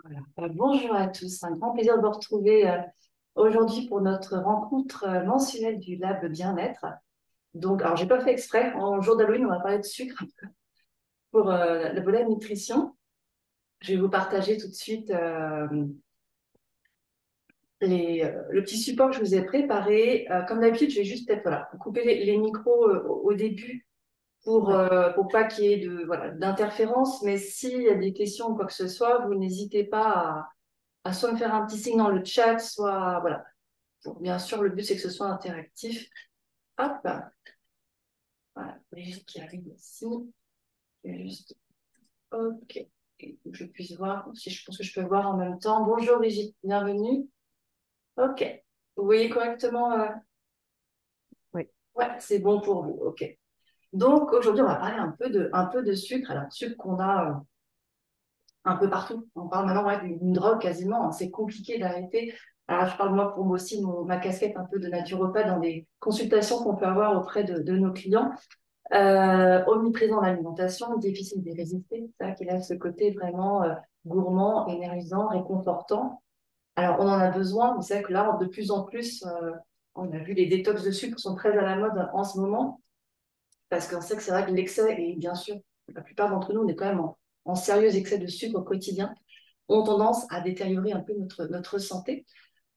Voilà. Bonjour à tous, un grand plaisir de vous retrouver aujourd'hui pour notre rencontre mensuelle du Lab Bien-être. Donc, alors, j'ai pas fait exprès, en jour d'Halloween, on va parler de sucre pour le volet nutrition. Je vais vous partager tout de suite le petit support que je vous ai préparé. Comme d'habitude, je vais juste peut-être voilà, couper les micros au début Ouais. pour pas qu'il y ait d'interférence. Mais s'il y a des questions ou quoi que ce soit, vous n'hésitez pas à soit me faire un petit signe dans le chat, soit voilà. Bon, bien sûr, le but, c'est que ce soit interactif. Hop, voilà, Brigitte qui arrive ici. Je vais juste, ok, et que je puisse voir, si je pense que je peux voir en même temps. Bonjour Brigitte, bienvenue. Ok, vous voyez correctement, Oui. ouais, c'est bon pour vous, ok. Donc aujourd'hui, on va parler un peu de sucre. Alors, sucre qu'on a un peu partout. On parle maintenant ouais, d'une drogue quasiment, hein. C'est compliqué d'arrêter. Alors, je parle moi pour moi aussi, ma casquette un peu de naturopathe dans les consultations qu'on peut avoir auprès de nos clients. Omniprésent dans l'alimentation, difficile d'y résister. C'est vrai qu'il a ce côté vraiment gourmand, énergisant, réconfortant. Alors, on en a besoin, mais c'est vrai que là, de plus en plus, on a vu les détox de sucre sont très à la mode en ce moment, parce qu'on sait que c'est vrai que l'excès, et bien sûr, la plupart d'entre nous, on est quand même en sérieux excès de sucre au quotidien, ont tendance à détériorer un peu notre santé.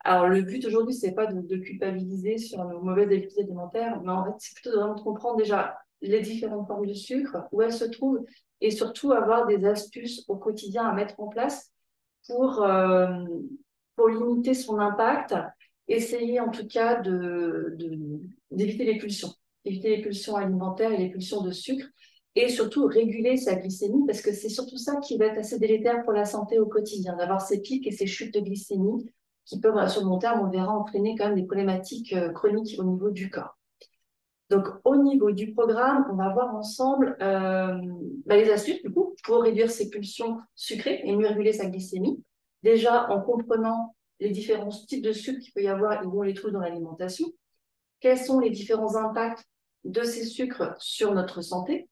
Alors, le but aujourd'hui, c'est pas de culpabiliser sur nos mauvaises habitudes alimentaires, mais en fait, c'est plutôt de vraiment de comprendre déjà les différentes formes de sucre, où elles se trouvent, et surtout avoir des astuces au quotidien à mettre en place pour, euh, pour limiter son impact, essayer en tout cas d'éviter les pulsions, éviter les pulsions alimentaires et les pulsions de sucre, et surtout réguler sa glycémie, parce que c'est surtout ça qui va être assez délétère pour la santé au quotidien, d'avoir ces pics et ces chutes de glycémie qui peuvent, sur le long terme, on verra, entraîner quand même des problématiques chroniques au niveau du corps. Donc, au niveau du programme, on va voir ensemble les astuces, du coup, pour réduire ses pulsions sucrées et mieux réguler sa glycémie. Déjà, en comprenant les différents types de sucres qu'il peut y avoir et où on les trouve dans l'alimentation. Quels sont les différents impacts de ces sucres sur notre santé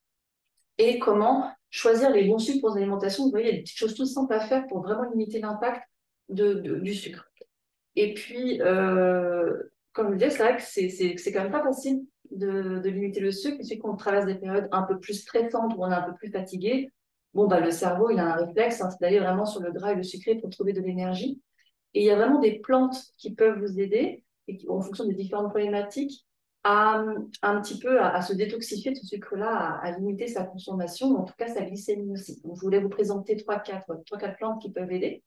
et comment choisir les bons sucres pour l'alimentation. Vous voyez, il y a des petites choses tout simples à faire pour vraiment limiter l'impact du sucre. Et puis, comme je le disais, c'est vrai que c'est quand même pas facile de limiter le sucre. Il suffit qu'on traverse des périodes un peu plus stressantes où on est un peu plus fatigué. Bon, bah, le cerveau, il a un réflexe, hein, c'est d'aller vraiment sur le gras et le sucré pour trouver de l'énergie. Et il y a vraiment des plantes qui peuvent vous aider, et en fonction des différentes problématiques, à un petit peu à se détoxifier de ce sucre-là, à limiter sa consommation, ou en tout cas sa glycémie aussi. Donc, je voulais vous présenter trois, quatre plantes qui peuvent aider.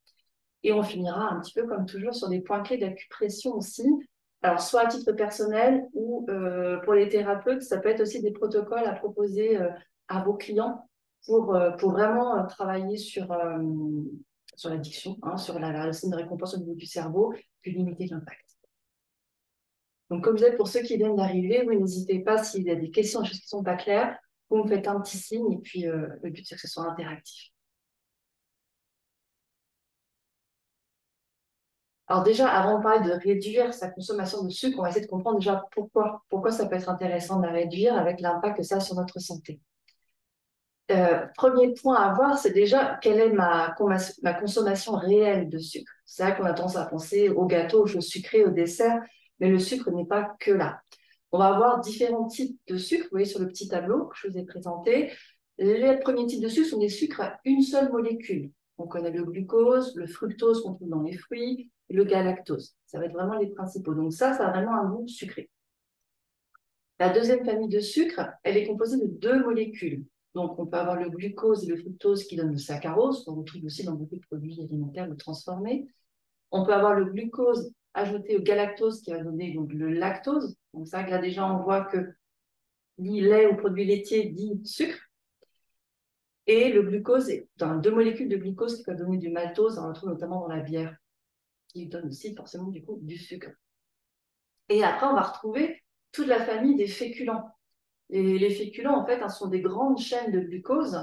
Et on finira un petit peu comme toujours sur des points clés d'acupression aussi. Alors, soit à titre personnel ou pour les thérapeutes, ça peut être aussi des protocoles à proposer à vos clients pour vraiment travailler sur l'addiction, hein, sur la scène de récompense au niveau du cerveau, puis limiter l'impact. Donc, comme je disais, pour ceux qui viennent d'arriver, oui, n'hésitez pas s'il y a des questions, des choses qui ne sont pas claires, vous me faites un petit signe et puis le but, c'est que ce soit interactif. Alors déjà, avant de parler de réduire sa consommation de sucre, on va essayer de comprendre déjà pourquoi ça peut être intéressant de la réduire avec l'impact que ça a sur notre santé. Premier point à voir, c'est déjà quelle est ma consommation réelle de sucre. C'est vrai qu'on a tendance à penser au gâteau, aux choses sucrées, au dessert, mais le sucre n'est pas que là. On va avoir différents types de sucre, vous voyez sur le petit tableau que je vous ai présenté. Les premiers types de sucre sont des sucres à une seule molécule. On connaît le glucose, le fructose qu'on trouve dans les fruits, et le galactose. Ça va être vraiment les principaux. Donc ça a vraiment un goût sucré. La deuxième famille de sucres, elle est composée de deux molécules. Donc on peut avoir le glucose et le fructose qui donnent le saccharose, qu'on retrouve aussi dans beaucoup de produits alimentaires ou transformés. On peut avoir le glucose ajouté au galactose qui va donner donc le lactose. Donc ça, là déjà, on voit que dit lait ou produit laitier dit sucre. Et le glucose, dans deux molécules de glucose qui peuvent donner du maltose, on le retrouve notamment dans la bière, qui donne aussi forcément du coup du sucre. Et après, on va retrouver toute la famille des féculents. Et les féculents, en fait, hein, sont des grandes chaînes de glucose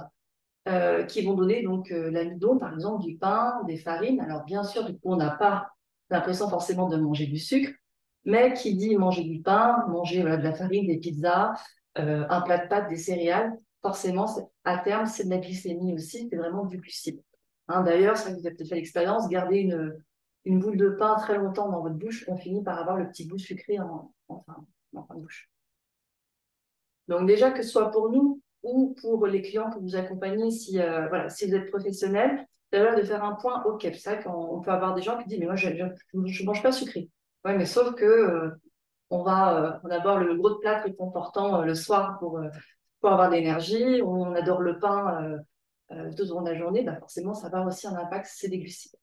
qui vont donner donc l'amidon, par exemple, du pain, des farines. Alors, bien sûr, du coup, on n'a pas l'impression forcément de manger du sucre, mais qui dit manger du pain, manger voilà, de la farine, des pizzas, un plat de pâtes, des céréales, forcément, à terme, c'est de la glycémie aussi, c'est vraiment du glucide. Hein, d'ailleurs, ça vous avez peut-être fait l'expérience, garder une boule de pain très longtemps dans votre bouche, on finit par avoir le petit bout sucré en fin de bouche. Donc déjà, que ce soit pour nous ou pour les clients que vous accompagnez, si, voilà, si vous êtes professionnel, d'ailleurs de faire un point, ok, c'est vrai qu'on peut avoir des gens qui disent, mais moi, je ne mange pas sucré. Ouais, mais sauf que on va avoir le gros de plat réconfortant le soir pour avoir de l'énergie, on adore le pain tout au long de la journée, bah forcément, ça va avoir aussi un impact, c'est des glucides.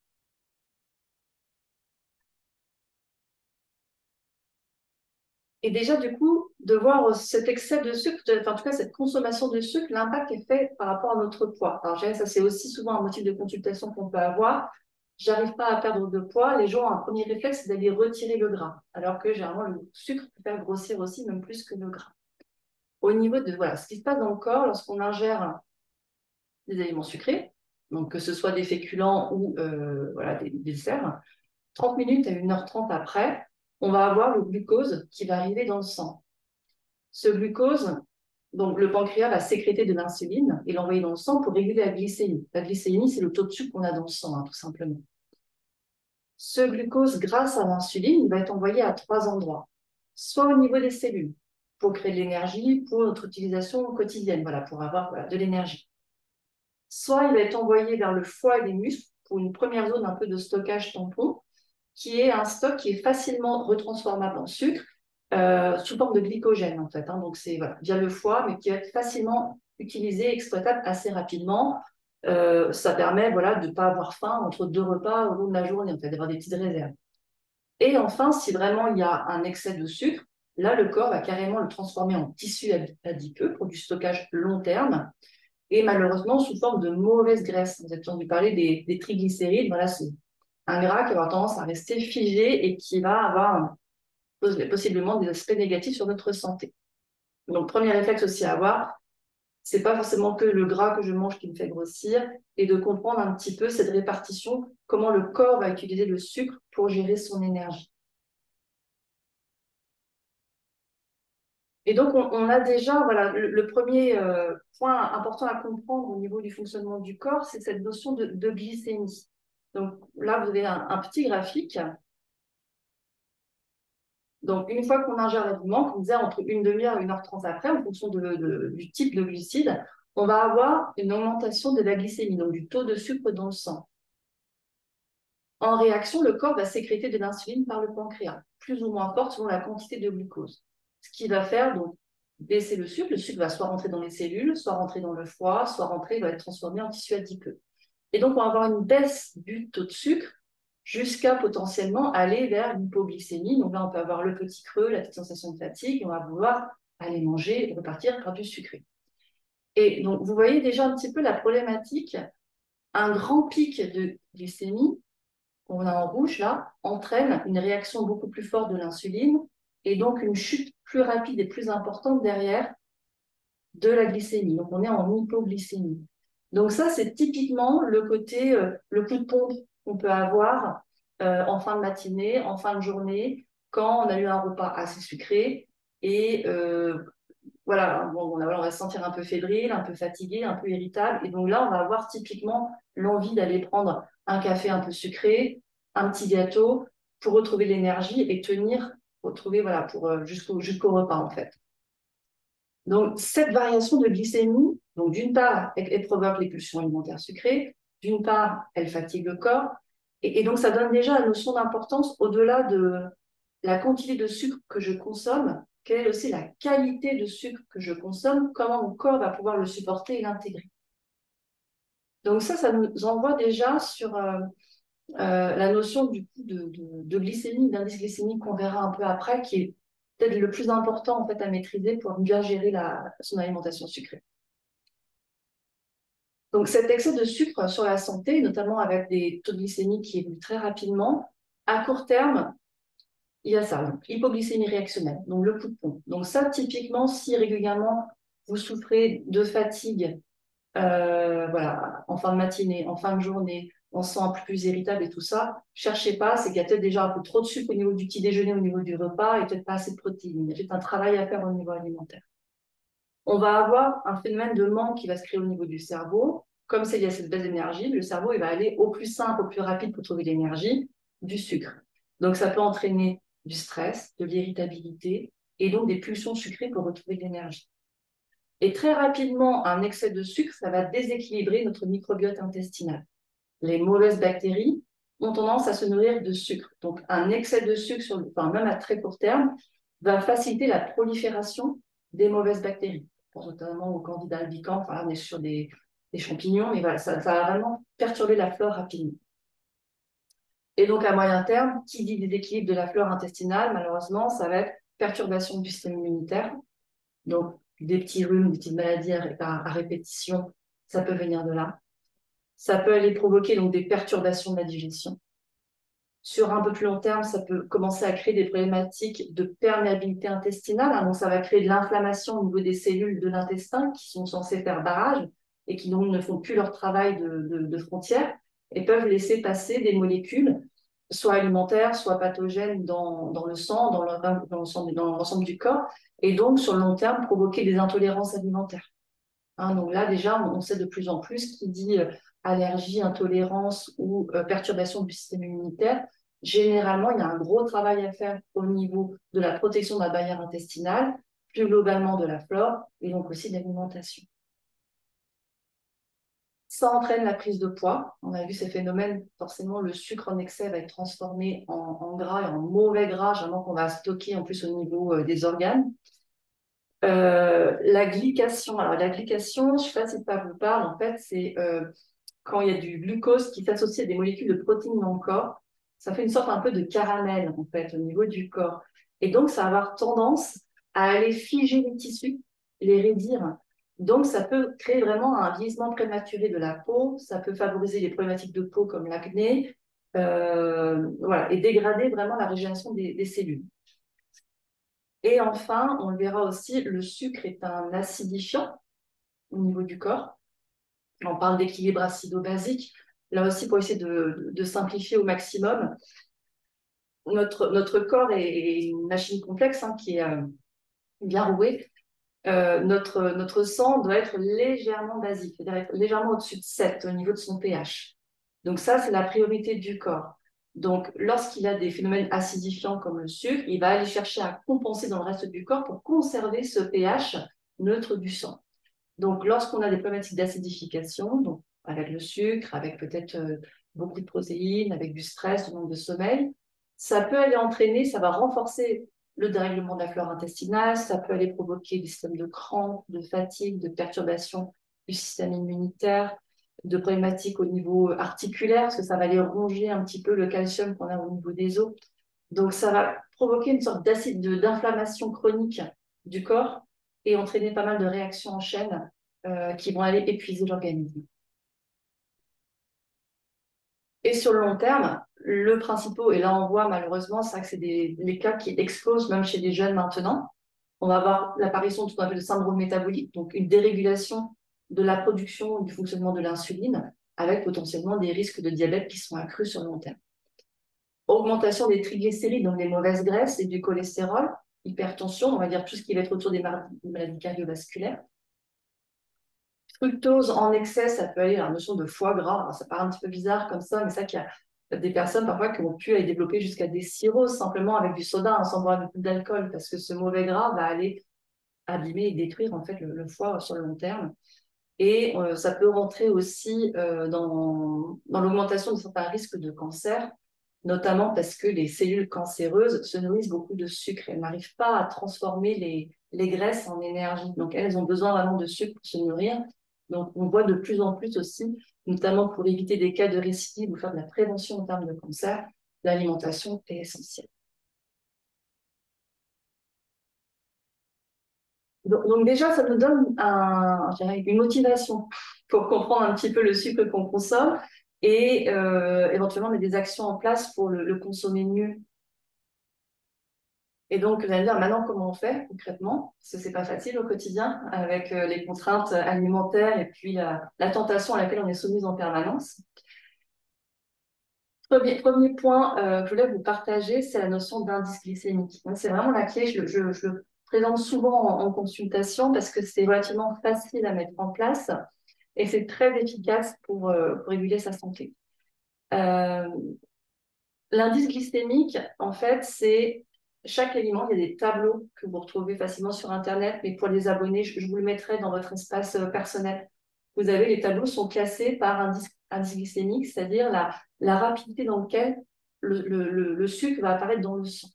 Et déjà, du coup, de voir cet excès de sucre, enfin, en tout cas, cette consommation de sucre, l'impact est fait par rapport à notre poids. Alors, je dirais que ça, c'est aussi souvent un motif de consultation qu'on peut avoir. J'arrive pas à perdre de poids. Les gens ont un premier réflexe, c'est d'aller retirer le gras. Alors que généralement, le sucre peut faire grossir aussi, même plus que le gras. Au niveau de voilà, ce qui se passe dans le corps lorsqu'on ingère des aliments sucrés, donc que ce soit des féculents ou voilà, des desserts, 30 minutes à 1h30 après, on va avoir le glucose qui va arriver dans le sang. Ce glucose, donc le pancréas va sécréter de l'insuline et l'envoyer dans le sang pour réguler la glycémie. La glycémie, c'est le taux de sucre qu'on a dans le sang, hein, tout simplement. Ce glucose, grâce à l'insuline, il va être envoyé à 3 endroits. Soit au niveau des cellules, pour créer de l'énergie, pour notre utilisation quotidienne, voilà, pour avoir voilà, de l'énergie. Soit il va être envoyé vers le foie et les muscles, pour une première zone un peu de stockage tampon, qui est un stock qui est facilement retransformable en sucre sous forme de glycogène en fait. Hein. Donc c'est voilà, via le foie, mais qui va être facilement utilisé, exploitable assez rapidement. Ça permet voilà, de ne pas avoir faim entre 2 repas au long de la journée, en fait, d'avoir des petites réserves. Et enfin, si vraiment il y a un excès de sucre, là, le corps va carrément le transformer en tissu adipeux pour du stockage long terme et malheureusement sous forme de mauvaise graisse. Vous avez entendu parler des triglycérides. Voilà, c'est un gras qui va avoir tendance à rester figé et qui va avoir possiblement des aspects négatifs sur notre santé. Donc, premier réflexe aussi à avoir, c'est pas forcément que le gras que je mange qui me fait grossir, et de comprendre un petit peu cette répartition, comment le corps va utiliser le sucre pour gérer son énergie. Et donc, on a déjà, voilà, le premier point important à comprendre au niveau du fonctionnement du corps, c'est cette notion de glycémie. Donc là, vous avez un petit graphique. Donc, une fois qu'on ingère l'aliment, comme on disait, entre une demi-heure et 1h30 après, en fonction du type de glucides, on va avoir une augmentation de la glycémie, donc du taux de sucre dans le sang. En réaction, le corps va sécréter de l'insuline par le pancréas, plus ou moins forte selon la quantité de glucose. Ce qui va faire donc baisser le sucre. Le sucre va soit rentrer dans les cellules, soit rentrer dans le foie, soit rentrer, va être transformé en tissu adipeux. Et donc, on va avoir une baisse du taux de sucre jusqu'à potentiellement aller vers l'hypoglycémie. Donc là, on peut avoir le petit creux, la petite sensation de fatigue, et on va vouloir aller manger et repartir par du sucré. Et donc, vous voyez déjà un petit peu la problématique. Un grand pic de glycémie qu'on a en rouge là, entraîne une réaction beaucoup plus forte de l'insuline et donc une chute plus rapide et plus importante derrière de la glycémie. Donc on est en hypoglycémie. Donc ça, c'est typiquement le côté, le coup de pompe qu'on peut avoir en fin de matinée, en fin de journée, quand on a eu un repas assez sucré et voilà, bon, on va se sentir un peu fébrile, un peu fatigué, un peu irritable. Et donc là, on va avoir typiquement l'envie d'aller prendre un café un peu sucré, un petit gâteau pour retrouver l'énergie et tenir, retrouver voilà, pour, jusqu'au repas en fait. Donc cette variation de glycémie, donc d'une part, elle provoque les pulsions alimentaires sucrées, d'une part, elle fatigue le corps. Et donc ça donne déjà la notion d'importance au-delà de la quantité de sucre que je consomme, quelle est aussi la qualité de sucre que je consomme, comment mon corps va pouvoir le supporter et l'intégrer. Donc ça nous envoie déjà sur la notion du coup de glycémie, d'indice glycémique qu'on verra un peu après, qui est peut-être le plus important en fait à maîtriser pour bien gérer son alimentation sucrée. Donc cet excès de sucre sur la santé, notamment avec des taux de glycémie qui évoluent très rapidement, à court terme, il y a ça, donc hypoglycémie réactionnelle, donc le coup de pompe. Donc ça, typiquement, si régulièrement vous souffrez de fatigue, voilà, en fin de matinée, en fin de journée, on se sent un peu plus irritable et tout ça, cherchez pas, c'est qu'il y a peut-être déjà un peu trop de sucre au niveau du petit déjeuner, au niveau du repas, et peut-être pas assez de protéines. Il y a peut-être un travail à faire au niveau alimentaire. On va avoir un phénomène de manque qui va se créer au niveau du cerveau. comme il y a cette baisse d'énergie, le cerveau il va aller au plus simple, au plus rapide pour trouver l'énergie, du sucre. Donc, ça peut entraîner du stress, de l'irritabilité et donc des pulsions sucrées pour retrouver de l'énergie. Et très rapidement, un excès de sucre, ça va déséquilibrer notre microbiote intestinal. Les mauvaises bactéries ont tendance à se nourrir de sucre. Donc, un excès de sucre, même à très court terme, va faciliter la prolifération des mauvaises bactéries. Je pense notamment au Candida albicans, enfin, on est sur des champignons, mais voilà, ça va vraiment perturber la flore rapidement. Et donc, à moyen terme, qui dit déséquilibre de la flore intestinale, malheureusement, ça va être perturbation du système immunitaire. Donc, des petits rhumes, des petites maladies à répétition, ça peut venir de là. Ça peut aller provoquer donc des perturbations de la digestion. Sur un peu plus long terme, ça peut commencer à créer des problématiques de perméabilité intestinale. Hein, donc, ça va créer de l'inflammation au niveau des cellules de l'intestin qui sont censées faire barrage et qui donc ne font plus leur travail de frontière et peuvent laisser passer des molécules, soit alimentaires, soit pathogènes dans le sang, dans l'ensemble du corps, et donc sur le long terme provoquer des intolérances alimentaires. Hein, donc là, déjà, on sait de plus en plus qui dit allergie, intolérance ou perturbation du système immunitaire. Généralement, il y a un gros travail à faire au niveau de la protection de la barrière intestinale, plus globalement de la flore et donc aussi de l'alimentation. Ça entraîne la prise de poids. On a vu ces phénomènes. Forcément, le sucre en excès va être transformé en gras et en mauvais gras, généralement qu'on va stocker en plus au niveau des organes. La glycation. Alors, la glycation, je ne sais pas si ça vous parle, en fait, c'est quand il y a du glucose qui s'associe à des molécules de protéines dans le corps, ça fait une sorte un peu de caramel, en fait, au niveau du corps. Et donc, ça va avoir tendance à aller figer les tissus, les raidir. Donc, ça peut créer vraiment un vieillissement prématuré de la peau, ça peut favoriser les problématiques de peau comme l'acné, voilà, et dégrader vraiment la régénération des cellules. Et enfin, on le verra aussi, le sucre est un acidifiant au niveau du corps. On parle d'équilibre acido-basique. Là aussi, pour essayer de simplifier au maximum, notre corps est une machine complexe hein, qui est bien rouée. Notre sang doit être légèrement basique, c'est-à-dire être légèrement au-dessus de 7 au niveau de son pH. Donc ça, c'est la priorité du corps. Donc, lorsqu'il a des phénomènes acidifiants comme le sucre, il va aller chercher à compenser dans le reste du corps pour conserver ce pH neutre du sang. Donc, lorsqu'on a des problématiques d'acidification, donc avec le sucre, avec peut-être beaucoup de protéines, avec du stress, du manque de sommeil, ça peut aller entraîner, ça va renforcer le dérèglement de la flore intestinale, ça peut aller provoquer des systèmes de crampes, de fatigue, de perturbation du système immunitaire, de problématiques au niveau articulaire, parce que ça va aller ronger un petit peu le calcium qu'on a au niveau des os. Donc, ça va provoquer une sorte d'inflammation chronique du corps et entraîner pas mal de réactions en chaîne qui vont aller épuiser l'organisme. Et sur le long terme, le principal, et là on voit malheureusement, c'est que c'est les cas qui explosent même chez les jeunes maintenant. On va avoir l'apparition de ce qu'on appelle le syndrome métabolique, donc une dérégulation de la production, du fonctionnement de l'insuline, avec potentiellement des risques de diabète qui sont accrus sur le long terme. Augmentation des triglycérides, donc des mauvaises graisses et du cholestérol, hypertension, on va dire tout ce qui va être autour des maladies cardiovasculaires. Fructose en excès, ça peut aller à la notion de foie gras. Alors, ça paraît un petit peu bizarre comme ça, mais c'est vrai qu'il y a des personnes parfois qui ont pu aller développer jusqu'à des cirrhoses simplement avec du soda, sans boire beaucoup d'alcool, parce que ce mauvais gras va aller abîmer et détruire en fait le foie sur le long terme. Et ça peut rentrer aussi dans l'augmentation de certains risques de cancer, notamment parce que les cellules cancéreuses se nourrissent beaucoup de sucre. Elles n'arrivent pas à transformer les graisses en énergie. Donc, elles ont besoin vraiment de sucre pour se nourrir. Donc, on voit de plus en plus aussi, notamment pour éviter des cas de récidive ou faire de la prévention en termes de cancer, l'alimentation est essentielle. Donc déjà, ça nous donne une motivation pour comprendre un petit peu le sucre qu'on consomme et éventuellement mettre des actions en place pour le consommer mieux. Et donc, vous allez dire, maintenant, comment on fait concrètement? Parce que c'est pas facile au quotidien avec les contraintes alimentaires et puis la tentation à laquelle on est soumise en permanence. Premier point que je voulais vous partager, c'est la notion d'indice glycémique. C'est vraiment la clé, je le présente souvent en consultation parce que c'est relativement facile à mettre en place et c'est très efficace pour réguler sa santé. Euh, L'indice glycémique, en fait, c'est chaque aliment. Il y a des tableaux que vous retrouvez facilement sur Internet, mais pour les abonnés, je vous le mettrai dans votre espace personnel. Vous avez les tableaux sont classés par indice glycémique, c'est-à-dire la rapidité dans laquelle le sucre va apparaître dans le sang.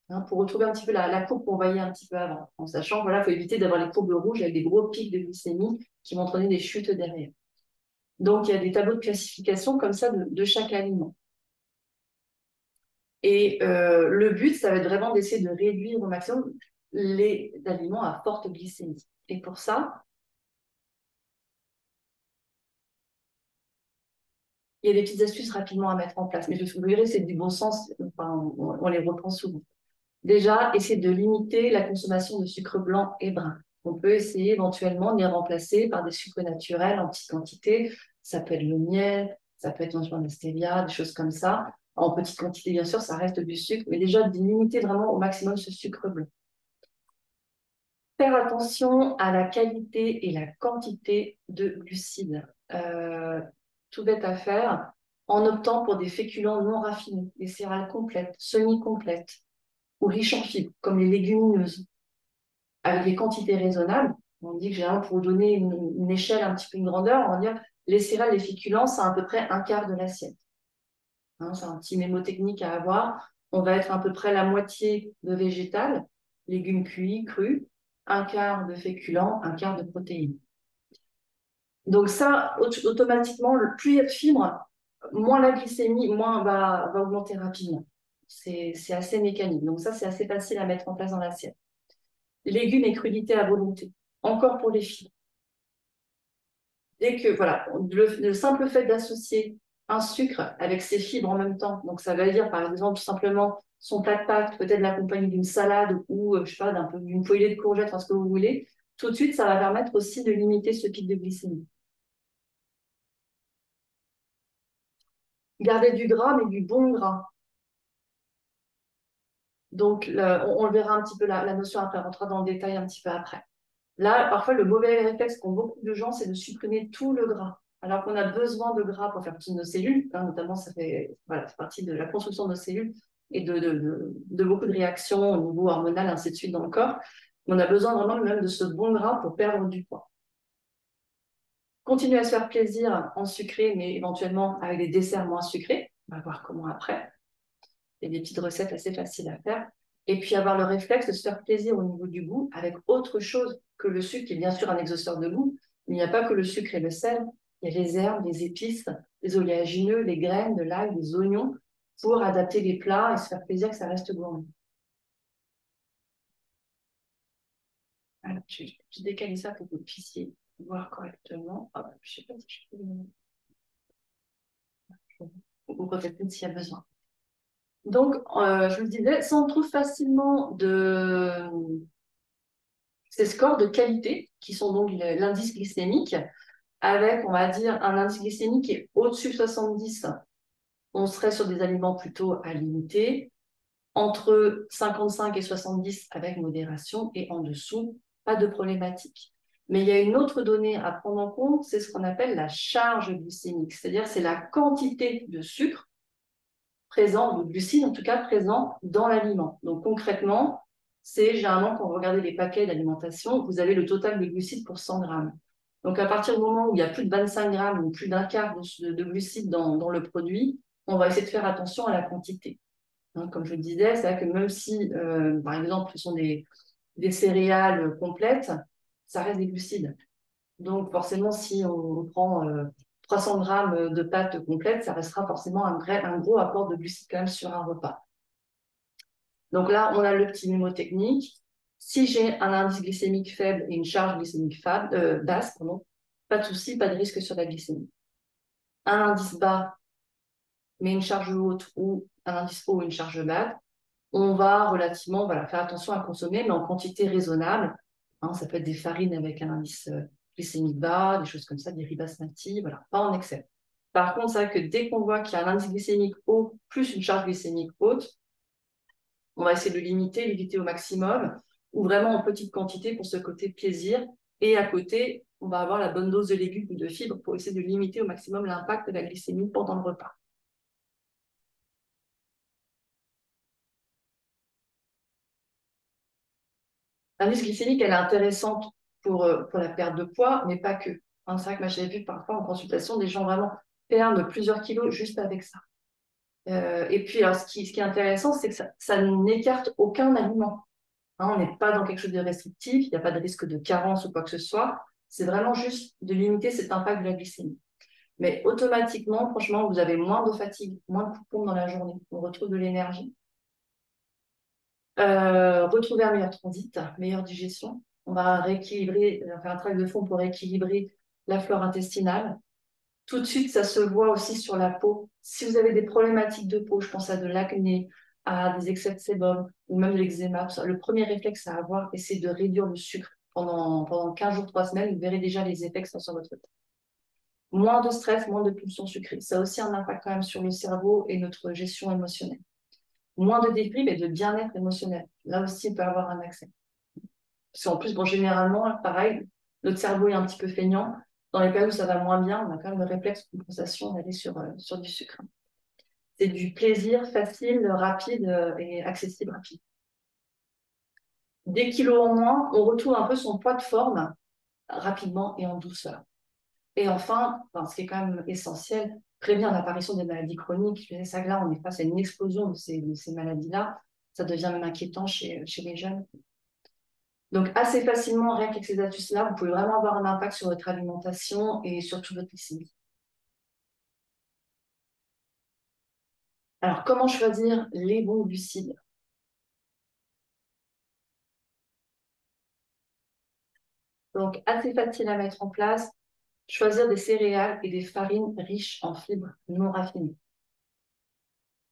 Hein, pour retrouver un petit peu la courbe qu'on voyait un petit peu avant, en sachant qu'il faut éviter d'avoir les courbes rouges avec des gros pics de glycémie qui vont entraîner des chutes derrière. Donc, il y a des tableaux de classification comme ça de chaque aliment. Et le but, ça va être vraiment d'essayer de réduire au maximum les aliments à forte glycémie. Et pour ça, il y a des petites astuces rapidement à mettre en place. Mais vous verrez, c'est du bon sens, enfin, on les reprend souvent. Déjà, essayer de limiter la consommation de sucre blanc et brun. On peut essayer éventuellement de les remplacer par des sucres naturels en petite quantité. Ça peut être le miel, ça peut être éventuellement la stevia, des choses comme ça. En petite quantité, bien sûr, ça reste du sucre, mais déjà de limiter vraiment au maximum ce sucre blanc. Faire attention à la qualité et la quantité de glucides. Tout bête à faire en optant pour des féculents non raffinés, des céréales complètes, semi-complètes ou riches en fibres, comme les légumineuses, avec des quantités raisonnables. On dit que généralement, pour vous donner une échelle, un petit peu une grandeur, on va dire les céréales, les féculents, c'est à peu près un quart de l'assiette. Hein, c'est un petit mémo technique à avoir. On va être à peu près la moitié de végétal, légumes cuits, crus, un quart de féculents, un quart de protéines. Donc ça, automatiquement, plus il y a de fibres, moins la glycémie, moins va augmenter rapidement. C'est assez mécanique. Donc ça, c'est assez facile à mettre en place dans l'assiette. Légumes et crudités à volonté. Encore pour les fibres. Dès que, voilà, le simple fait d'associer un sucre avec ses fibres en même temps, donc ça veut dire, par exemple, tout simplement son plat de pâtes, peut-être l'accompagner d'une salade ou, je sais pas, d'une poêlée de courgettes, enfin, ce que vous voulez, tout de suite, ça va permettre aussi de limiter ce pic de glycémie. Garder du gras, mais du bon gras. Donc, on le verra un petit peu la notion après, on rentrera dans le détail un petit peu après. Là, parfois, le mauvais réflexe qu'ont beaucoup de gens, c'est de supprimer tout le gras. Alors qu'on a besoin de gras pour faire partie de nos cellules, hein, notamment, ça fait partie de la construction de nos cellules et de beaucoup de réactions au niveau hormonal, ainsi de suite dans le corps. On a besoin vraiment même de ce bon gras pour perdre du poids. Continuer à se faire plaisir en sucré, mais éventuellement avec des desserts moins sucrés. On va voir comment après. Il y a des petites recettes assez faciles à faire. Et puis avoir le réflexe de se faire plaisir au niveau du goût avec autre chose que le sucre, qui est bien sûr un exhausteur de goût. Mais il n'y a pas que le sucre et le sel. Il y a les herbes, les épices, les oléagineux, les graines, de l'ail, les oignons, pour adapter les plats et se faire plaisir que ça reste gourmand. Alors, je décale ça pour que vous puissiez voir correctement. Ah, je ne sais pas si je peux vous répéter s'il y a besoin. Donc, je vous le disais, ça on trouve facilement ces scores de qualité, qui sont donc l'indice glycémique, avec, on va dire, un indice glycémique qui est au-dessus de 70. On serait sur des aliments plutôt à limiter, entre 55 et 70 avec modération, et en dessous, pas de problématique. Mais il y a une autre donnée à prendre en compte, c'est ce qu'on appelle la charge glycémique, c'est-à-dire c'est la quantité de sucre présent, de glucides en tout cas présent dans l'aliment. Donc concrètement, c'est généralement quand vous regardez les paquets d'alimentation, vous avez le total de glucides pour 100 grammes. Donc à partir du moment où il y a plus de 25 grammes ou plus d'un quart de glucides dans le produit, on va essayer de faire attention à la quantité. Hein, comme je le disais, c'est vrai que même si, par exemple, ce sont des céréales complètes, ça reste des glucides. Donc forcément, si on prend 300 grammes de pâtes complètes, ça restera forcément un gros apport de glucides quand même sur un repas. Donc là, on a le petit mémo technique. Si j'ai un indice glycémique faible et une charge glycémique basse, pas de souci, pas de risque sur la glycémie. Un indice bas, mais une charge haute, ou un indice haut et une charge basse, on va relativement faire attention à consommer, mais en quantité raisonnable. Hein, ça peut être des farines avec un indice glycémique bas, des choses comme ça, des riz basmati, voilà, pas en excès. Par contre, c'est vrai que dès qu'on voit qu'il y a un indice glycémique haut plus une charge glycémique haute, on va essayer de limiter, l'éviter au maximum, ou vraiment en petite quantité pour ce côté plaisir, et à côté, on va avoir la bonne dose de légumes ou de fibres pour essayer de limiter au maximum l'impact de la glycémie pendant le repas. L'indice glycémique, elle est intéressante pour la perte de poids, mais pas que. Hein, c'est vrai que moi, j'avais vu parfois en consultation des gens vraiment perdre plusieurs kilos juste avec ça. Et puis, alors, ce qui est intéressant, c'est que ça n'écarte aucun aliment. Hein, on n'est pas dans quelque chose de restrictif, il n'y a pas de risque de carence ou quoi que ce soit. C'est vraiment juste de limiter cet impact de la glycémie. Mais automatiquement, franchement, vous avez moins de fatigue, moins de coups de pompe dans la journée. On retrouve de l'énergie. Retrouver un meilleur transit, meilleure digestion. On va rééquilibrer, faire un travail de fond pour rééquilibrer la flore intestinale. Tout de suite, ça se voit aussi sur la peau. Si vous avez des problématiques de peau, je pense à de l'acné, à des excès de sébum ou même de l'eczéma, le premier réflexe à avoir, c'est de réduire le sucre pendant 15 jours, 3 semaines. Vous verrez déjà les effets que ça a sur votre tête. Moins de stress, moins de pulsions sucrées. Ça a aussi un impact quand même sur le cerveau et notre gestion émotionnelle. Moins de déprime et de bien-être émotionnel. Là aussi, il peut y avoir un accès. Parce qu'en plus, bon, généralement, pareil, notre cerveau est un petit peu feignant. Dans les cas où ça va moins bien, on a quand même le réflexe de compensation d'aller sur du sucre. C'est du plaisir facile, rapide et accessible rapide. Des kilos en moins, on retrouve un peu son poids de forme rapidement et en douceur. Et enfin, ce qui est quand même essentiel, prévenir l'apparition des maladies chroniques. C'est ça que là, on est face à une explosion de ces maladies-là. Ça devient même inquiétant chez les jeunes. Donc, assez facilement, rien qu'avec ces astuces-là, vous pouvez vraiment avoir un impact sur votre alimentation et surtout votre glycémie. Alors, comment choisir les bons glucides? Donc, assez facile à mettre en place, choisir des céréales et des farines riches en fibres non raffinées.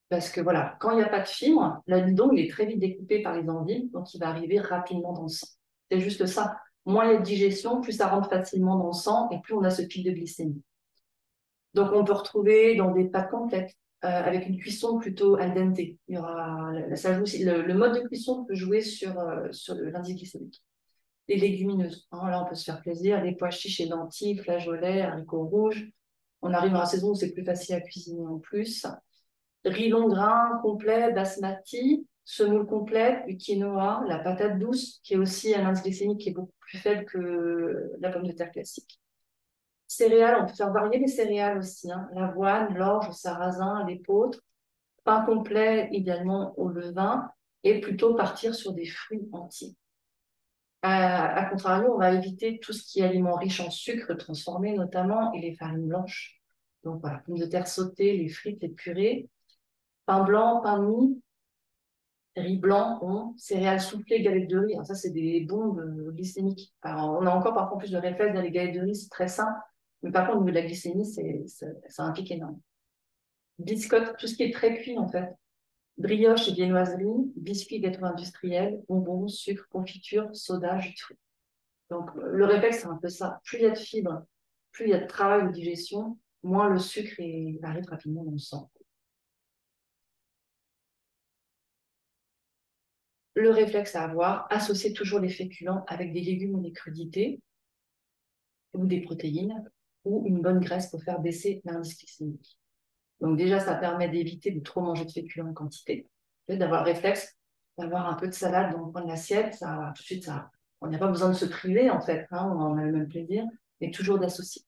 Parce que voilà, quand il n'y a pas de fibres, l'amidon, il est très vite découpé par les enzymes, donc il va arriver rapidement dans le sang. C'est juste ça. Moins il y a de digestion, plus ça rentre facilement dans le sang et plus on a ce pic de glycémie. Donc, on peut retrouver dans des pâtes complètes, avec une cuisson plutôt al dente. Il y aura, ça joue aussi, le mode de cuisson peut jouer sur l'indice glycémique. Les légumineuses, hein, là, on peut se faire plaisir. Les pois chiches et lentilles, flageolets, haricots rouges. On arrive dans la saison où c'est plus facile à cuisiner en plus. Riz long grain complet, basmati, semoule complète, du quinoa, la patate douce, qui est aussi un indice glycémique qui est beaucoup plus faible que la pomme de terre classique. Céréales, on peut faire varier les céréales aussi, hein. L'avoine, l'orge, le sarrasin, l'épeautre. Pain complet, idéalement au levain, et plutôt partir sur des fruits entiers. À contrario, on va éviter tout ce qui est aliments riches en sucre transformé notamment et les farines blanches. Donc voilà, pommes de terre sautées, les frites, les purées. Pain blanc, pain de mie, riz blanc, céréales soufflées, galettes de riz. Alors ça, c'est des bombes glycémiques. Alors, on a encore parfois plus de réflexes dans les galettes de riz, c'est très sain. Mais par contre, au niveau de la glycémie, ça implique énormément. Biscottes, tout ce qui est très cuit en fait. Brioche et viennoiserie, biscuits, gâteaux industriels, bonbons, sucre, confiture, soda, jus de fruits. Donc, le réflexe, c'est un peu ça. Plus il y a de fibres, plus il y a de travail de digestion, moins le sucre arrive rapidement dans le sang. Le réflexe à avoir, associer toujours les féculents avec des légumes ou des crudités ou des protéines ou une bonne graisse pour faire baisser l'indice glycémique. Donc déjà, ça permet d'éviter de trop manger de féculents en quantité, d'avoir le réflexe, d'avoir un peu de salade dans le coin de l'assiette. Ça, tout de suite, on n'a pas besoin de se priver en fait, hein, on en a le même plaisir, mais toujours d'associer.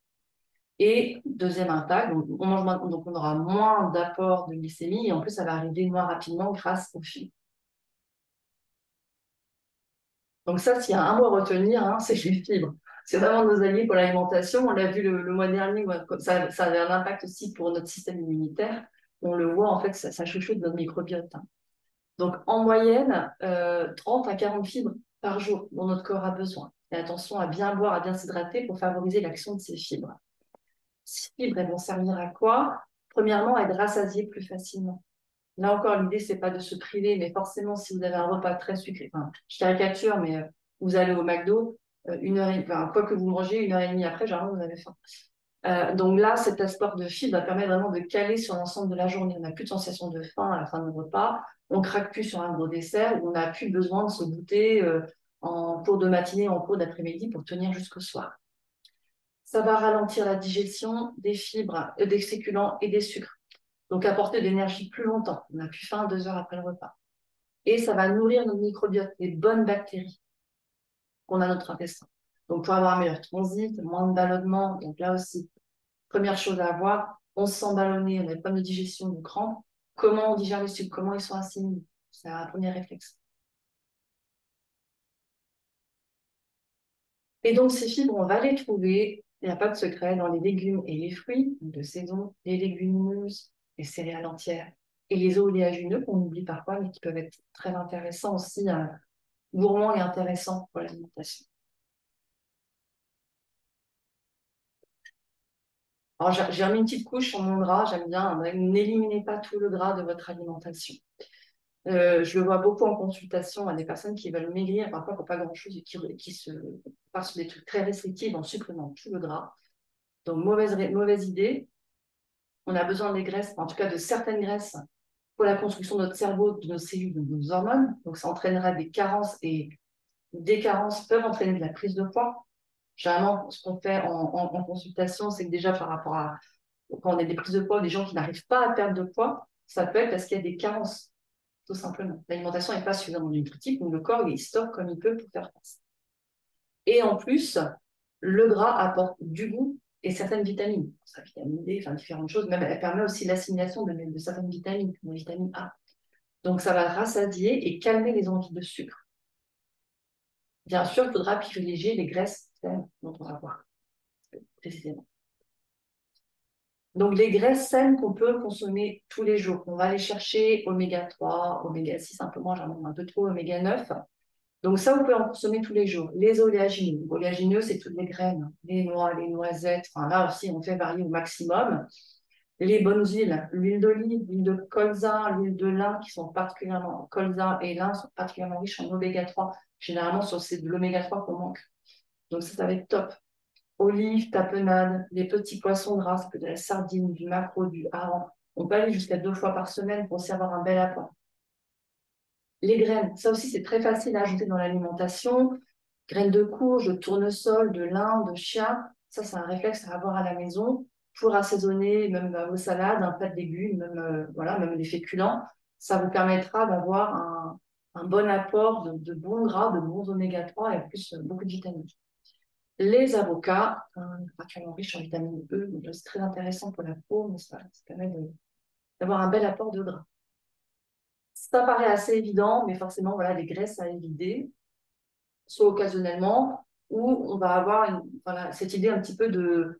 Et deuxième impact, donc on mange moins, donc on aura moins d'apport de glycémie et en plus ça va arriver moins rapidement grâce au fibres. Donc ça, s'il y a un mot à retenir, hein, c'est les fibres. C'est vraiment nos alliés pour l'alimentation. On l'a vu le mois dernier, ça avait un impact aussi pour notre système immunitaire. On le voit, en fait, ça chouchoute notre microbiote, hein. Donc, en moyenne, 30 à 40 fibres par jour dont notre corps a besoin. Et attention à bien boire, à bien s'hydrater pour favoriser l'action de ces fibres. Ces fibres, elles vont servir à quoi? Premièrement, à être rassasiées plus facilement. Là encore, l'idée, c'est pas de se priver, mais forcément, si vous avez un repas très sucré, enfin, je caricature, mais vous allez au McDo, quoi que vous mangez, 1 heure et demie après, généralement, vous avez faim. Donc là, cet apport de fibres va permettre vraiment de caler sur l'ensemble de la journée. On n'a plus de sensation de faim à la fin de notre repas, on craque plus sur un gros dessert, on n'a plus besoin de se goûter en cours de matinée, en cours d'après-midi pour tenir jusqu'au soir. Ça va ralentir la digestion des fibres, des féculents et des sucres. Donc, apporter de l'énergie plus longtemps. On n'a plus faim 2 heures après le repas. Et ça va nourrir notre microbiote, les bonnes bactéries qu'on a dans notre intestin. Donc, pour avoir un meilleur transit, moins de ballonnement. Donc, là aussi, première chose à avoir, on se sent ballonné, on a des problèmes de digestion, de crampes. Comment on digère les sucres? Comment ils sont assimilés? C'est un premier réflexe. Et donc, ces fibres, on va les trouver, il n'y a pas de secret, dans les légumes et les fruits de saison, les légumineuses, les céréales entières et les oléagineux qu'on oublie parfois, mais qui peuvent être très intéressants aussi, gourmands et intéressants pour l'alimentation. Alors, j'ai remis une petite couche sur mon gras, j'aime bien, n'éliminez pas tout le gras de votre alimentation. Je le vois beaucoup en consultation à des personnes qui veulent maigrir, parfois pour pas grand-chose, et qui se partent sur des trucs très restrictifs en supprimant tout le gras. Donc, mauvaise idée. On a besoin des graisses, en tout cas de certaines graisses, pour la construction de notre cerveau, de nos cellules, de nos hormones. Donc, ça entraînera des carences et des carences peuvent entraîner de la prise de poids. Généralement, ce qu'on fait en consultation, c'est que déjà par rapport à quand on a des prises de poids, des gens qui n'arrivent pas à perdre de poids, ça peut être parce qu'il y a des carences, tout simplement. L'alimentation n'est pas suffisamment nutritive, donc le corps, il stocke comme il peut pour faire face. Et en plus, le gras apporte du goût et certaines vitamines. La vitamine D, enfin différentes choses. Même elle permet aussi l'assimilation de certaines vitamines, comme la vitamine A. Donc ça va rassasier et calmer les envies de sucre. Bien sûr, il faudra privilégier les graisses saines dont on va voir précisément. Donc les graisses saines qu'on peut consommer tous les jours. On va aller chercher oméga 3, oméga 6, un peu moins, j'en ai un peu trop, oméga 9. Donc ça, vous pouvez en consommer tous les jours. Les oléagineux. Les oléagineux, c'est toutes les graines, les noix, les noisettes. Enfin, là aussi, on fait varier au maximum. Les bonnes huiles, l'huile d'olive, l'huile de colza, l'huile de lin, qui sont particulièrement, colza et lin sont particulièrement riches en oméga 3. Généralement, c'est de l'oméga 3 qu'on manque. Donc ça va être top. Olives, tapenade, les petits poissons gras, ça peut être de la sardine, du maquereau, du hareng. On peut aller jusqu'à 2 fois par semaine pour aussi avoir un bel apport. Les graines, ça aussi, c'est très facile à ajouter dans l'alimentation. Graines de courge, de tournesol, de lin, de chia. Ça, c'est un réflexe à avoir à la maison pour assaisonner même vos salades, un plat de légumes, même, voilà, même les féculents. Ça vous permettra d'avoir un bon apport de bons gras, de bons oméga 3 et en plus beaucoup de vitamines. Les avocats, particulièrement riches en vitamine E, donc c'est très intéressant pour la peau, mais ça permet d'avoir un bel apport de gras. Ça paraît assez évident, mais forcément, voilà, les graisses à éviter, soit occasionnellement, ou on va avoir voilà, cette idée un petit peu de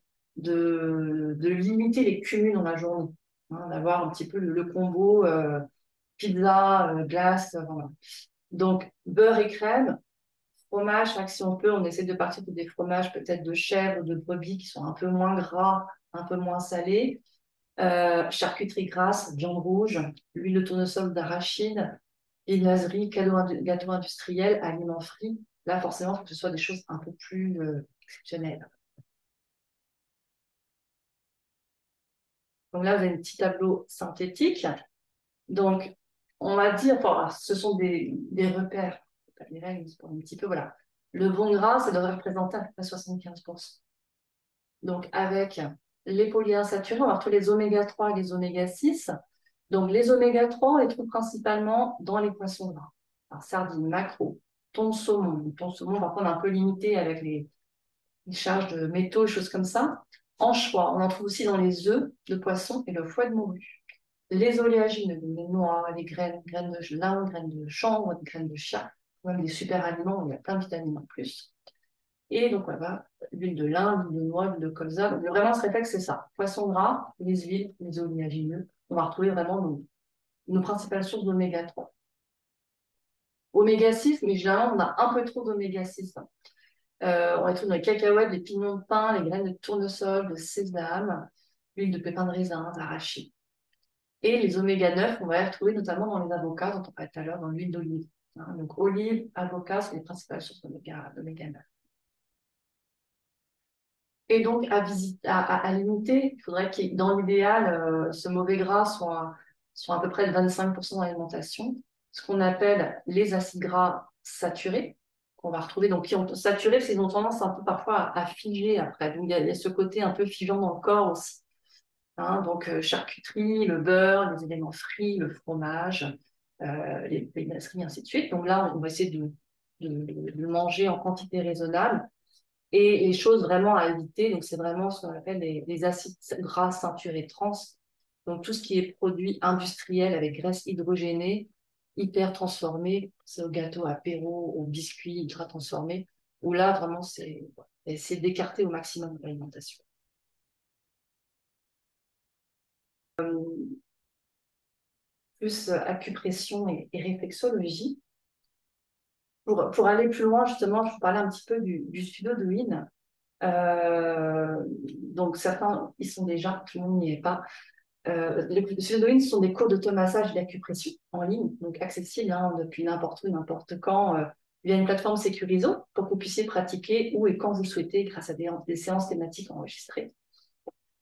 limiter les cumuls dans la journée, hein, d'avoir un petit peu le combo pizza, glace, voilà. Donc, beurre et crème, fromage, si on peut, on essaie de partir sur des fromages peut-être de chèvre, de brebis qui sont un peu moins gras, un peu moins salés. Charcuterie grasse, viande rouge, l'huile de tournesol d'arachide, viennoiserie, gâteau industriel, aliments frits. Là, forcément, il faut que ce soit des choses un peu plus exceptionnelles. Donc là, vous avez un petit tableau synthétique. Donc, on va dire, enfin, ce sont des repères, pas des règles, c'est pour un petit peu, voilà. Le bon gras, ça devrait représenter à peu près 75%. Donc, avec les polyinsaturés, on va avoir tous les oméga 3 et les oméga 6. Donc, les oméga 3, on les trouve principalement dans les poissons gras. Alors, sardines, maquereau, thon, saumon. Le thon, saumon, par contre, on est un peu limité avec les charges de métaux, choses comme ça. Anchois, on en trouve aussi dans les œufs de poisson et le foie de morue. Les oléagineux, les noix, les graines de lin, graines de chanvre, graines de chia, même des super aliments où il y a plein de vitamines en plus. Et donc, voilà, l'huile de lin, l'huile de noix, l'huile de colza. Donc, vraiment, ce réflexe, c'est ça. Poisson gras, les huiles, les oléagineux. On va retrouver vraiment nos principales sources d'oméga 3. Oméga 6, mais généralement, on a un peu trop d'oméga 6. On les trouve dans les cacahuètes, les pignons de pain, les graines de tournesol, de sésame, l'huile de pépins de raisin, d'arachide. Et les oméga 9, on va les retrouver notamment dans les avocats, dont on parlait tout à l'heure, dans l'huile d'olive. Hein, donc, olive, avocat, c'est les principales sources d'oméga 9. Et donc, à limiter, il faudrait que dans l'idéal, ce mauvais gras soit à peu près de 25% dans l'alimentation, ce qu'on appelle les acides gras saturés, qu'on va retrouver, donc qui ont saturé, parce qu'ils ont tendance un peu parfois à figer après. Donc, il y a ce côté un peu figeant dans le corps aussi. Hein, donc, charcuterie, le beurre, les éléments frits, le fromage, les viennoiseries, ainsi de suite. Donc là, on va essayer de manger en quantité raisonnable. Et les choses vraiment à éviter, donc c'est vraiment ce qu'on appelle les acides gras saturés trans. Donc tout ce qui est produit industriel avec graisse hydrogénée, hyper transformé, c'est au gâteau, apéro, au biscuit ultra transformé, où là vraiment c'est essayer d'écarter au maximum l'alimentation. Plus acupression et réflexologie. Pour aller plus loin, justement, je vous parlais un petit peu du Sudodouine. Donc certains, ils sont déjà, tout le monde n'y est pas. Les Sudodouine, ce sont des cours d'automassage et d'acupression en ligne, donc accessibles hein, depuis n'importe où, n'importe quand, via une plateforme sécurisée pour que vous puissiez pratiquer où et quand vous le souhaitez grâce à des séances thématiques enregistrées.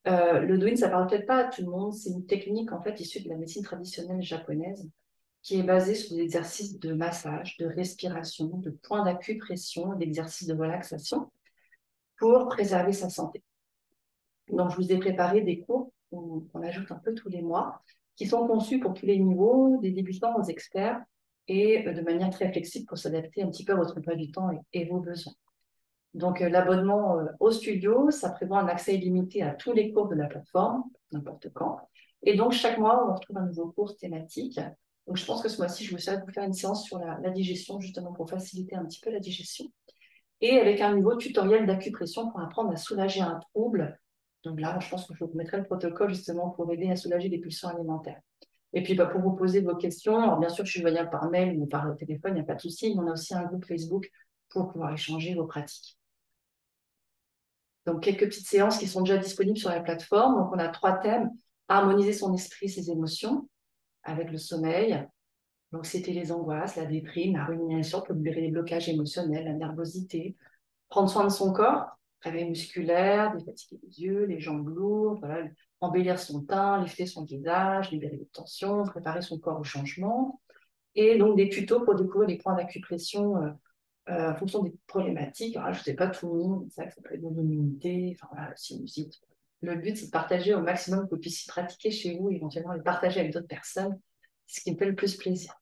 Le Douyin, ça parle peut-être pas à tout le monde, c'est une technique en fait issue de la médecine traditionnelle japonaise qui est basée sur des exercices de massage, de respiration, de points d'acupression, d'exercices de relaxation pour préserver sa santé. Donc, je vous ai préparé des cours qu'on ajoute un peu tous les mois, qui sont conçus pour tous les niveaux, des débutants aux experts, et de manière très flexible pour s'adapter un petit peu à votre emploi du temps et vos besoins. Donc, l'abonnement au studio, ça prévoit un accès illimité à tous les cours de la plateforme, n'importe quand. Et donc, chaque mois, on retrouve un nouveau cours thématique. Donc, je pense que ce mois-ci, je vais vous faire une séance sur la digestion, justement pour faciliter un petit peu la digestion. Et avec un nouveau tutoriel d'acupression pour apprendre à soulager un trouble. Donc là, je pense que je vous mettrai le protocole justement pour aider à soulager les pulsions alimentaires. Et puis, pour vous poser vos questions, alors bien sûr, je suis joignable par mail ou par téléphone, il n'y a pas de souci. Mais on a aussi un groupe Facebook pour pouvoir échanger vos pratiques. Donc, quelques petites séances qui sont déjà disponibles sur la plateforme. Donc, on a 3 thèmes. Harmoniser son esprit, ses émotions avec le sommeil. Donc, c'était les angoisses, la déprime, la rumination pour libérer les blocages émotionnels, la nervosité. Prendre soin de son corps, réveil musculaire, défatiguer les yeux, les jambes lourdes, voilà, embellir son teint, lifter son visage, libérer les tensions, préparer son corps au changement. Et donc, des tutos pour découvrir les points d'acupression en fonction des problématiques. Alors, je ne sais pas tout le monde, c'est vrai que ça peut être l'immunité, enfin voilà, la sinusite. Le but, c'est de partager au maximum que vous puissiez pratiquer chez vous, éventuellement le partager avec d'autres personnes, ce qui me fait le plus plaisir.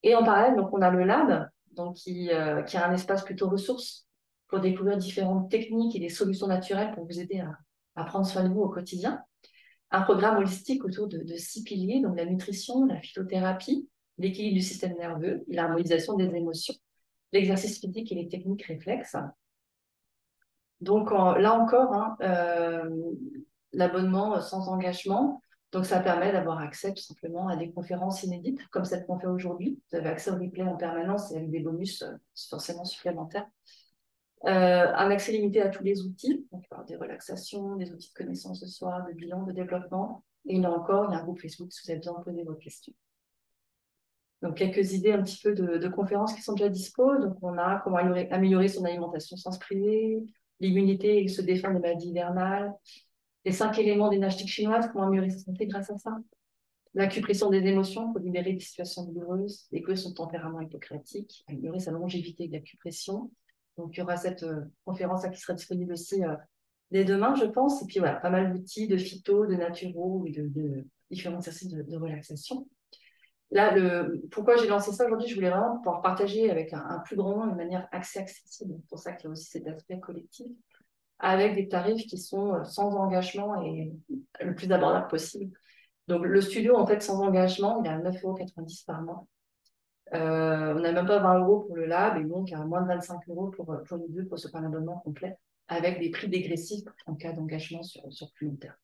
Et en parallèle, donc, on a le lab, donc, qui a un espace plutôt ressources pour découvrir différentes techniques et des solutions naturelles pour vous aider à prendre soin de vous au quotidien. Un programme holistique autour de 6 piliers, donc la nutrition, la phytothérapie, l'équilibre du système nerveux, l'harmonisation des émotions, l'exercice physique et les techniques réflexes. Donc là encore, hein, l'abonnement sans engagement, donc ça permet d'avoir accès tout simplement à des conférences inédites, comme celle qu'on fait aujourd'hui. Vous avez accès au replay en permanence et avec des bonus forcément supplémentaires. Un accès limité à tous les outils, donc des relaxations, des outils de connaissance de soi, de bilan, de développement. Et là encore, il y a un groupe Facebook si vous avez besoin de poser vos questions. Donc, quelques idées un petit peu de conférences qui sont déjà dispo. Donc, on a comment améliorer son alimentation sans se priver, l'immunité et se défendre des maladies hivernales, les 5 éléments des gymnastique chinoise, comment améliorer sa santé grâce à ça, l'acupression des émotions pour libérer des situations douloureuses, découvrir son tempérament hippocratique, améliorer sa longévité avec l'acupression. Donc, il y aura cette conférence qui sera disponible aussi dès demain, je pense. Et puis, voilà, pas mal d'outils de phyto, de naturaux et de différents exercices de relaxation. Là, pourquoi j'ai lancé ça aujourd'hui, je voulais vraiment pouvoir partager avec un plus grand nombre de manière accessible. C'est pour ça qu'il y a aussi cet aspect collectif, avec des tarifs qui sont sans engagement et le plus abordable possible. Donc, le studio, en fait, sans engagement, il est à 9,90 € par mois. On n'a même pas 20 € pour le lab et donc à moins de 25 € pour les deux, pour ce qu'un abonnement complet, avec des prix dégressifs en cas d'engagement sur plus long terme.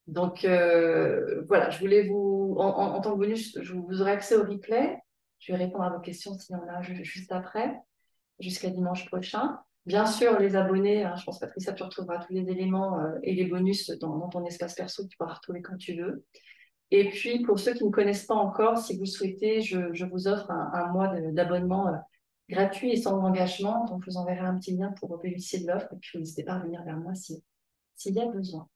Donc voilà, je voulais en tant que bonus, vous aurez accès au replay. Je vais répondre à vos questions s'il y en a juste après, jusqu'à dimanche prochain. Bien sûr, les abonnés, hein, je pense Patricia, tu retrouveras tous les éléments et les bonus dans ton espace perso, tu pourras retrouver quand tu veux. Et puis, pour ceux qui ne connaissent pas encore, si vous souhaitez, je vous offre un mois d'abonnement gratuit et sans engagement. Donc, je vous enverrai un petit lien pour bénéficier de l'offre. Et puis, n'hésitez pas à venir vers moi s'il y a besoin.